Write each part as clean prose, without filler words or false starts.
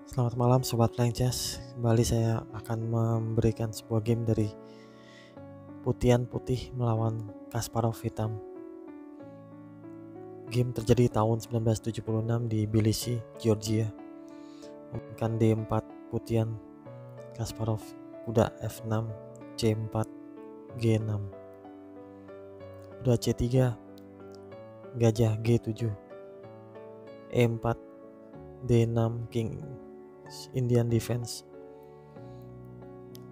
Selamat malam Sobat Playing Chess. Kembali saya akan memberikan sebuah game dari Putian Putih melawan Kasparov Hitam. Game terjadi tahun 1976 di Tbilisi, Georgia. Memainkan D4 Putian, Kasparov, kuda F6, C4, G6, kuda C3, gajah G7, E4, D6, King Indian Defense,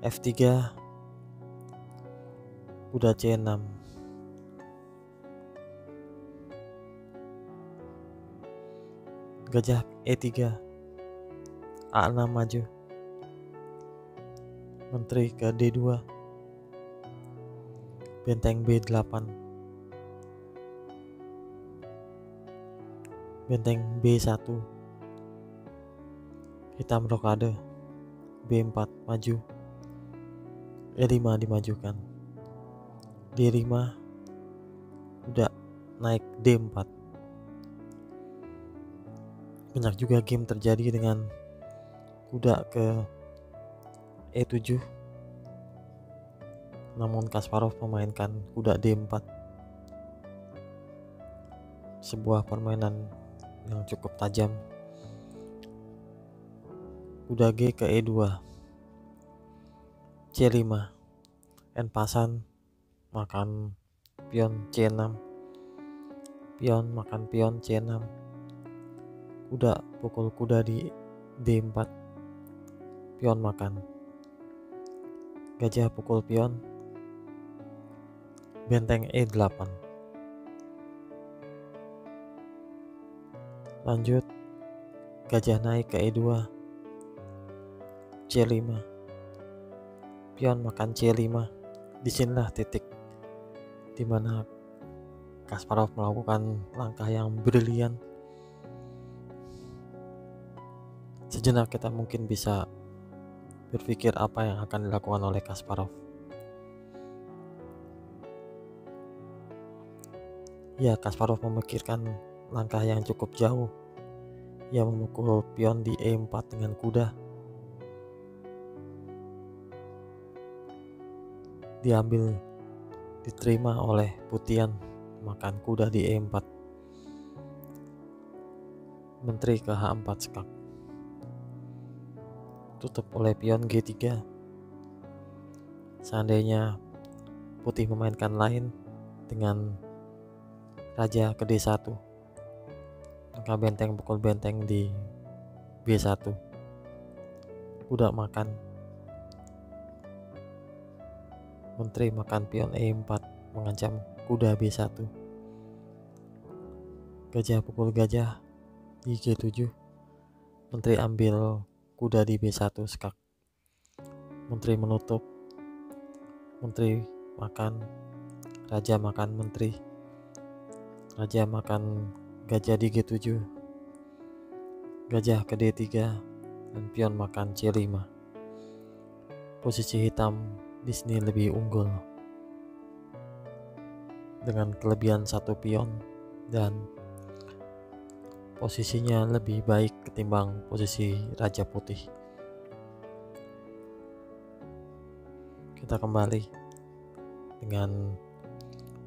F3, kuda C6, gajah E3, A6 maju, menteri ke D2, benteng B8, benteng B1, hitam rokade, B4 maju, E5 dimajukan, D5, kuda naik D4. Banyak juga game terjadi dengan kuda ke E7, namun Kasparov memainkan kuda D4, sebuah permainan yang cukup tajam. Kuda G ke E2, C5, en pasan makan pion C6, pion makan pion C6, kuda pukul kuda di D4, pion makan, gajah pukul pion, benteng E8. Lanjut, gajah naik ke E2, C5, pion makan C5. Disinilah titik dimana Kasparov melakukan langkah yang brilian. Sejenak kita mungkin bisa berpikir apa yang akan dilakukan oleh Kasparov. Ya, Kasparov memikirkan langkah yang cukup jauh. Ia memukul pion di E4 dengan kuda. Diambil, diterima oleh Putian, makan kuda di E4. Menteri ke H4 skak. Tutup oleh pion G3. Seandainya Putih memainkan lain dengan raja ke D1, maka benteng pukul benteng di B1, kuda makan, menteri makan pion E4 mengancam kuda B1, gajah pukul gajah di G7, menteri ambil kuda di B1 skak, menteri menutup, menteri makan, raja makan menteri, raja makan gajah di G7, gajah ke D3, dan pion makan C5. Posisi hitam di sini lebih unggul dengan kelebihan satu pion dan posisinya lebih baik ketimbang posisi Raja Putih. Kita kembali dengan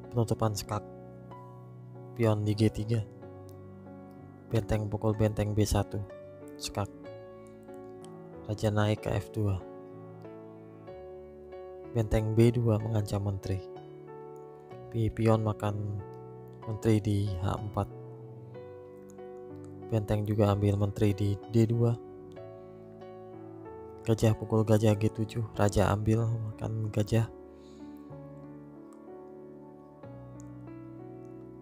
penutupan skak, pion di G3, benteng pukul benteng B1 skak, raja naik ke F2, benteng B2 mengancam menteri, pion makan menteri di H4, benteng juga ambil menteri di D2, gajah pukul gajah G7, raja ambil makan gajah,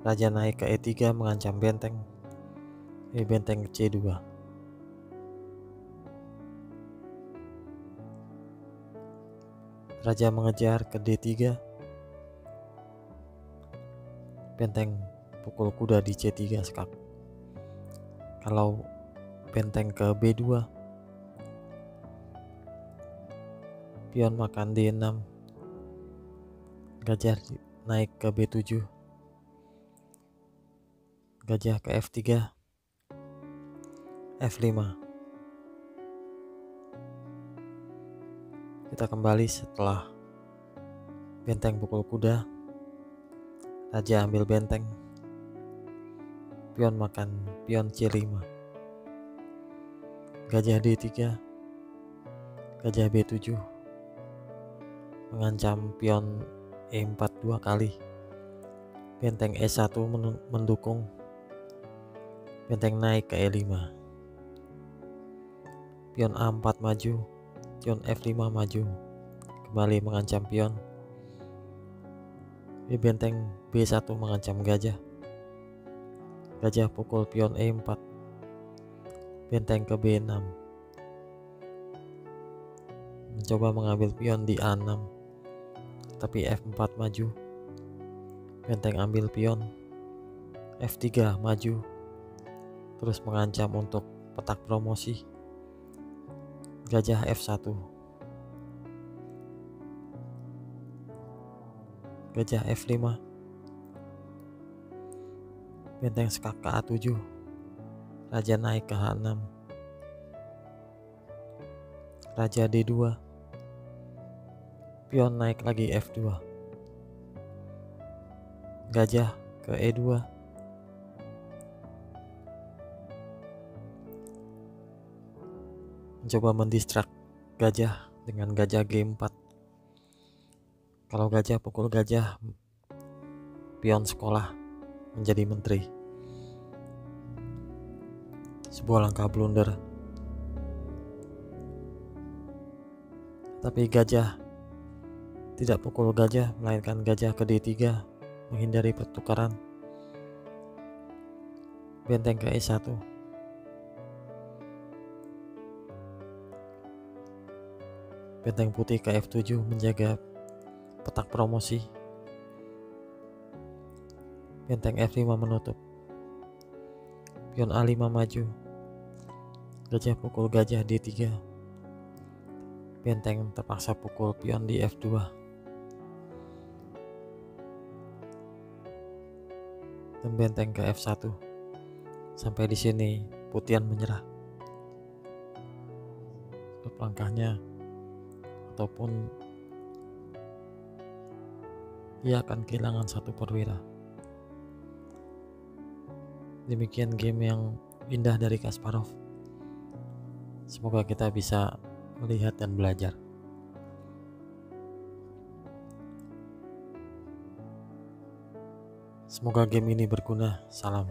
raja naik ke E3 mengancam benteng, benteng ke C2, raja mengejar ke D3, benteng pukul kuda di C3 skak. Kalau benteng ke B2, pion makan D6, gajah naik ke B7, gajah ke F3, F5, Kita kembali setelah benteng pukul kuda. Raja ambil benteng. Pion makan pion C5. Gajah D3. Gajah B7 mengancam pion E4 dua kali. Benteng E1 mendukung. Benteng naik ke E5. Pion A4 maju. Pion F5 maju. Kembali mengancam pion. Di benteng B1 mengancam gajah. Gajah pukul pion E4. Benteng ke B6. Mencoba mengambil pion di A6. Tapi F4 maju. Benteng ambil pion. F3 maju. Terus mengancam untuk petak promosi. Gajah F1. Gajah F5. Benteng skak ke A7. Raja naik ke H6. Raja D2. Pion naik lagi F2. Gajah ke E2. Mencoba mendistrak gajah dengan gajah G4. Kalau gajah pukul gajah, pion sekolah menjadi menteri. Sebuah langkah blunder. Tapi gajah tidak pukul gajah, melainkan gajah ke D3 menghindari pertukaran. Benteng ke E1. Benteng putih ke F7 menjaga petak promosi. Benteng F5 menutup. Pion A5 maju. Gajah pukul gajah D3. Benteng terpaksa pukul pion di F2. Dan benteng ke F1. Sampai di sini Putian menyerah. Langkahnya ataupun dia akan kehilangan satu perwira. Demikian game yang indah dari Kasparov. Semoga kita bisa melihat dan belajar. Semoga game ini berguna. Salam.